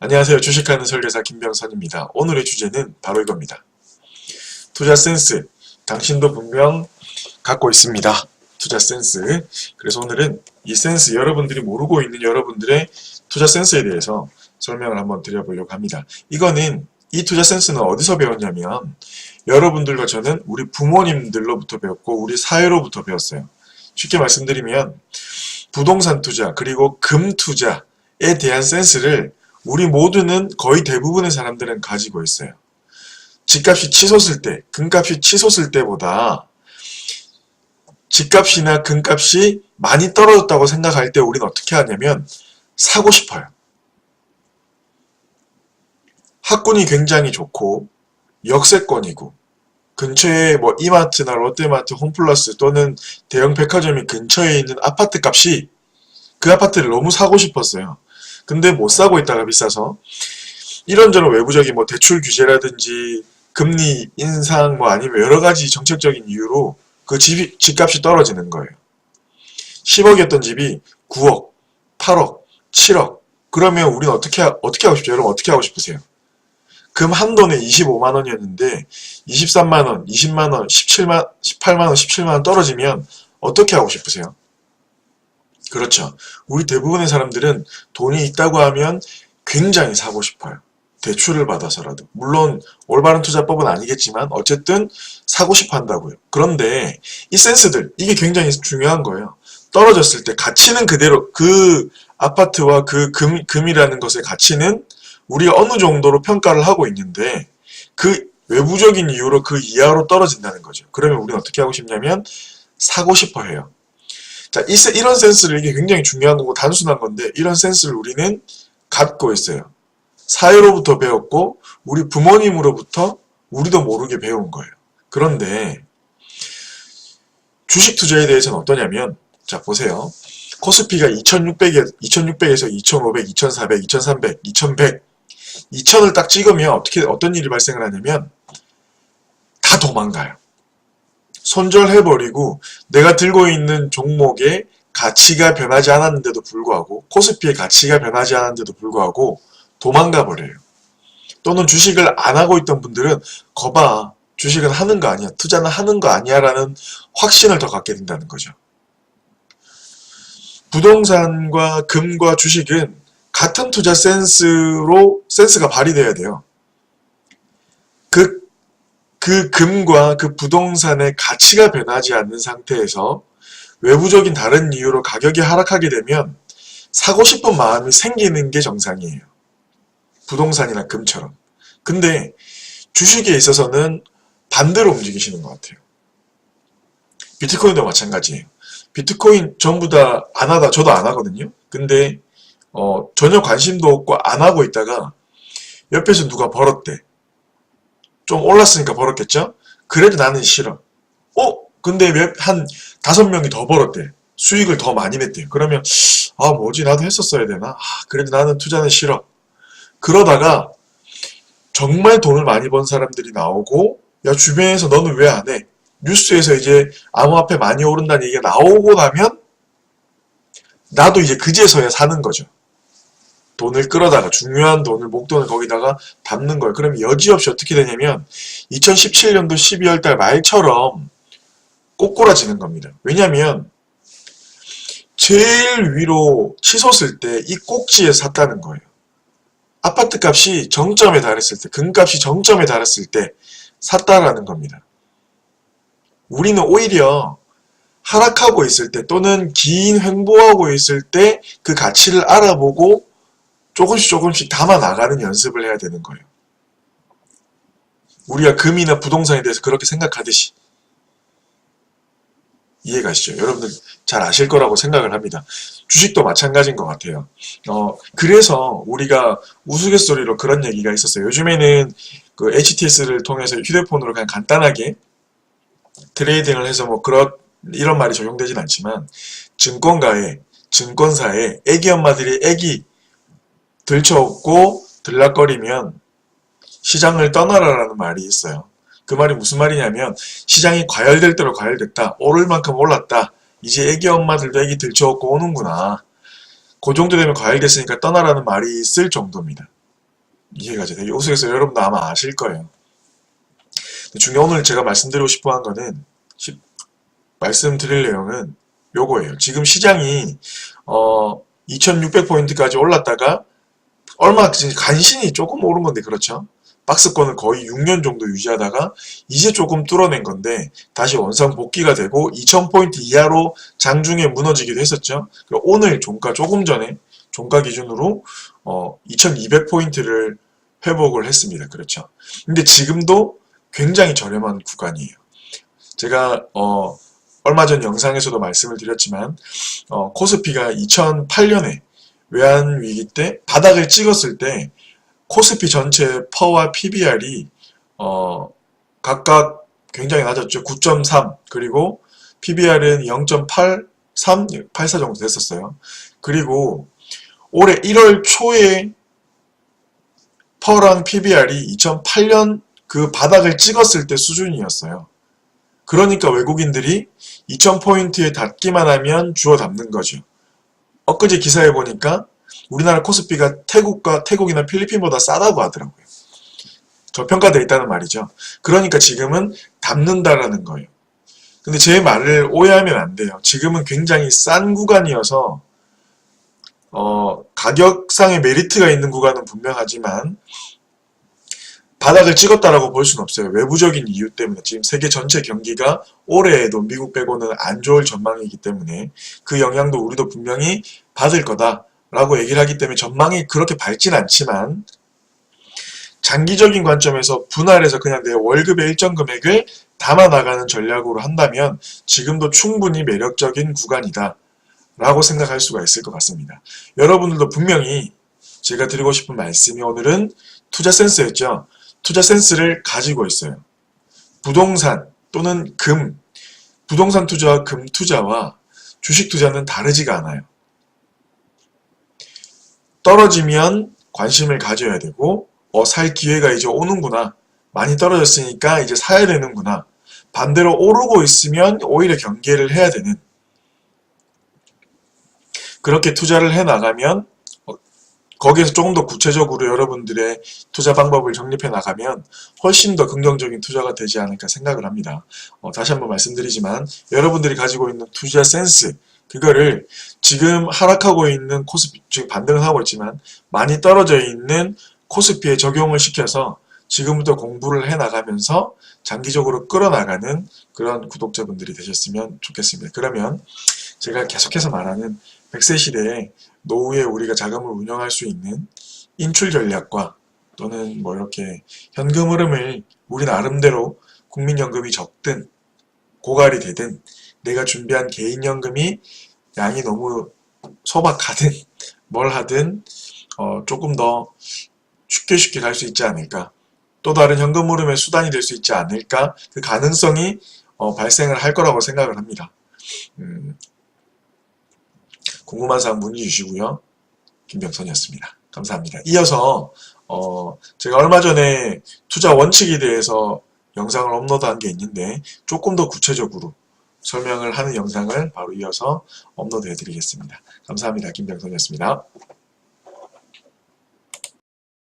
안녕하세요. 주식하는 설계사 김병선입니다. 오늘의 주제는 바로 이겁니다. 투자 센스. 당신도 분명 갖고 있습니다. 투자 센스. 그래서 오늘은 이 센스, 여러분들이 모르고 있는 여러분들의 투자 센스에 대해서 설명을 한번 드려보려고 합니다. 이 투자 센스는 어디서 배웠냐면 여러분들과 저는 우리 부모님들로부터 배웠고 우리 사회로부터 배웠어요. 쉽게 말씀드리면 부동산 투자 그리고 금 투자에 대한 센스를 우리 모두는 거의 대부분의 사람들은 가지고 있어요. 집값이 치솟을 때, 금값이 치솟을 때보다 집값이나 금값이 많이 떨어졌다고 생각할 때 우리는 어떻게 하냐면 사고 싶어요. 학군이 굉장히 좋고 역세권이고 근처에 뭐 이마트나 롯데마트, 홈플러스 또는 대형 백화점이 근처에 있는 아파트 값이 그 아파트를 너무 사고 싶었어요. 근데 못 사고 있다가 비싸서 이런저런 외부적인 뭐 대출 규제라든지 금리 인상 뭐 아니면 여러 가지 정책적인 이유로 그 집값이 떨어지는 거예요. 10억이었던 집이 9억, 8억, 7억. 그러면 우리는 어떻게 하고 싶죠? 여러분 어떻게 하고 싶으세요? 금 한 돈에 25만 원이었는데 23만 원, 20만 원, 18만 원, 17만 원 떨어지면 어떻게 하고 싶으세요? 그렇죠. 우리 대부분의 사람들은 돈이 있다고 하면 굉장히 사고 싶어요. 대출을 받아서라도. 물론 올바른 투자법은 아니겠지만 어쨌든 사고 싶어 한다고요. 그런데 이 센스들, 이게 굉장히 중요한 거예요. 떨어졌을 때 가치는 그대로, 그 아파트와 그 금이라는 것의 가치는 우리가 어느 정도로 평가를 하고 있는데 그 외부적인 이유로 그 이하로 떨어진다는 거죠. 그러면 우리는 어떻게 하고 싶냐면 사고 싶어 해요. 자, 이런 센스를, 이게 굉장히 중요한 거고 단순한 건데 이런 센스를 우리는 갖고 있어요. 사회로부터 배웠고 우리 부모님으로부터 우리도 모르게 배운 거예요. 그런데 주식 투자에 대해서는 어떠냐면, 자 보세요. 코스피가 2600에서 2500, 2400, 2300, 2100, 2000을 딱 찍으면 어떤 일이 발생을 하냐면 다 도망가요. 손절해버리고 내가 들고 있는 종목의 가치가 변하지 않았는데도 불구하고, 코스피의 가치가 변하지 않았는데도 불구하고 도망가 버려요. 또는 주식을 안 하고 있던 분들은 거봐, 주식은 하는 거 아니야, 투자는 하는 거 아니야 라는 확신을 더 갖게 된다는 거죠. 부동산과 금과 주식은 같은 투자 센스가 발휘돼야 돼요. 그 금과 그 부동산의 가치가 변하지 않는 상태에서 외부적인 다른 이유로 가격이 하락하게 되면 사고 싶은 마음이 생기는 게 정상이에요. 부동산이나 금처럼. 근데 주식에 있어서는 반대로 움직이시는 것 같아요. 비트코인도 마찬가지예요. 비트코인 전부 다 안 하다, 저도 안 하거든요. 근데 전혀 관심도 없고 안 하고 있다가 옆에서 누가 벌었대. 좀 올랐으니까 벌었겠죠? 그래도 나는 싫어. 근데 한 5명이 더 벌었대. 수익을 더 많이 냈대요. 그러면 뭐지, 나도 했었어야 되나? 그래도 나는 투자는 싫어. 그러다가 정말 돈을 많이 번 사람들이 나오고, 야, 주변에서 너는 왜 안 해? 뉴스에서 이제 암호화폐 많이 오른다는 얘기가 나오고 나면 나도 이제 그제서야 사는 거죠. 돈을 끌어다가, 중요한 돈을, 목돈을 거기다가 담는 거예요. 그럼 여지없이 어떻게 되냐면 2017년도 12월 달 말처럼 꼬꾸라지는 겁니다. 왜냐면 제일 위로 치솟을 때 이 꼭지에 샀다는 거예요. 아파트 값이 정점에 달했을 때, 금값이 정점에 달했을 때 샀다라는 겁니다. 우리는 오히려 하락하고 있을 때 또는 긴 횡보하고 있을 때 그 가치를 알아보고 조금씩 담아 나가는 연습을 해야 되는 거예요. 우리가 금이나 부동산에 대해서 그렇게 생각하듯이. 이해가시죠? 여러분들 잘 아실 거라고 생각을 합니다. 주식도 마찬가지인 것 같아요. 그래서 우리가 우스갯소리로 그런 얘기가 있었어요. 요즘에는 그 HTS를 통해서 휴대폰으로 그냥 간단하게 트레이딩을 해서 이런 말이 적용되진 않지만, 증권사에 애기 엄마들이 애기 들쳐업고 들락거리면 시장을 떠나라라는 말이 있어요. 그 말이 무슨 말이냐면 시장이 과열될 대로 과열됐다. 오를 만큼 올랐다. 이제 애기 엄마들도 애기 들쳐업고 오는구나. 그 정도 되면 과열됐으니까 떠나라는 말이 있을 정도입니다. 이해가 되게 우스갯소리 여러분도 아마 아실 거예요. 중요한 오늘 제가 말씀드리고 싶어 한 거는 말씀드릴 내용은 요거예요. 지금 시장이 2600포인트까지 올랐다가 얼마 간신히 조금 오른 건데 그렇죠. 박스권을 거의 6년 정도 유지하다가 이제 조금 뚫어낸 건데 다시 원상 복귀가 되고 2000포인트 이하로 장중에 무너지기도 했었죠. 오늘 종가 조금 전에 종가 기준으로 2200포인트를 회복을 했습니다. 그렇죠. 근데 지금도 굉장히 저렴한 구간이에요. 제가 얼마 전 영상에서도 말씀을 드렸지만 코스피가 2008년에 외환위기 때 바닥을 찍었을 때 코스피 전체 퍼와 PBR이 각각 굉장히 낮았죠. 9.3 그리고 PBR은 0.83, 84 정도 됐었어요. 그리고 올해 1월 초에 퍼랑 PBR이 2008년 그 바닥을 찍었을 때 수준이었어요. 그러니까 외국인들이 2000포인트에 닿기만 하면 주워 담는 거죠. 엊그제 기사에 보니까 우리나라 코스피가 태국이나 필리핀보다 싸다고 하더라고요. 저평가되어 있다는 말이죠. 그러니까 지금은 담는다라는 거예요. 근데 제 말을 오해하면 안 돼요. 지금은 굉장히 싼 구간이어서 가격상의 메리트가 있는 구간은 분명하지만 바닥을 찍었다라고 볼 수는 없어요. 외부적인 이유 때문에 지금 세계 전체 경기가 올해에도 미국 빼고는 안 좋을 전망이기 때문에 그 영향도 우리도 분명히 받을 거다라고 얘기를 하기 때문에 전망이 그렇게 밝진 않지만 장기적인 관점에서 분할해서 그냥 내 월급의 일정 금액을 담아나가는 전략으로 한다면 지금도 충분히 매력적인 구간이다 라고 생각할 수가 있을 것 같습니다. 여러분들도 분명히 제가 드리고 싶은 말씀이 오늘은 투자 센스였죠. 투자 센스를 가지고 있어요. 부동산 또는 금, 부동산 투자와 금 투자와 주식 투자는 다르지가 않아요. 떨어지면 관심을 가져야 되고 살 기회가 이제 오는구나. 많이 떨어졌으니까 이제 사야 되는구나. 반대로 오르고 있으면 오히려 경계를 해야 되는 그렇게 투자를 해나가면 거기에서 조금 더 구체적으로 여러분들의 투자 방법을 정립해 나가면 훨씬 더 긍정적인 투자가 되지 않을까 생각을 합니다. 다시 한번 말씀드리지만 여러분들이 가지고 있는 투자 센스 그거를 지금 하락하고 있는 코스피, 지금 반등을 하고 있지만 많이 떨어져 있는 코스피에 적용을 시켜서 지금부터 공부를 해나가면서 장기적으로 끌어나가는 그런 구독자분들이 되셨으면 좋겠습니다. 그러면 제가 계속해서 말하는 100세 시대에 노후에 우리가 자금을 운영할 수 있는 인출 전략과 또는 뭐 이렇게 현금 흐름을 우리 나름대로 국민연금이 적든 고갈이 되든 내가 준비한 개인연금이 양이 너무 소박하든 뭘 하든 조금 더 쉽게 갈 수 있지 않을까 또 다른 현금 흐름의 수단이 될 수 있지 않을까 그 가능성이 발생을 할 거라고 생각을 합니다. 궁금한 사항 문의 주시고요. 김병선이었습니다. 감사합니다. 이어서 제가 얼마 전에 투자 원칙에 대해서 영상을 업로드한 게 있는데 조금 더 구체적으로 설명을 하는 영상을 바로 이어서 업로드 해드리겠습니다. 감사합니다. 김병선이었습니다.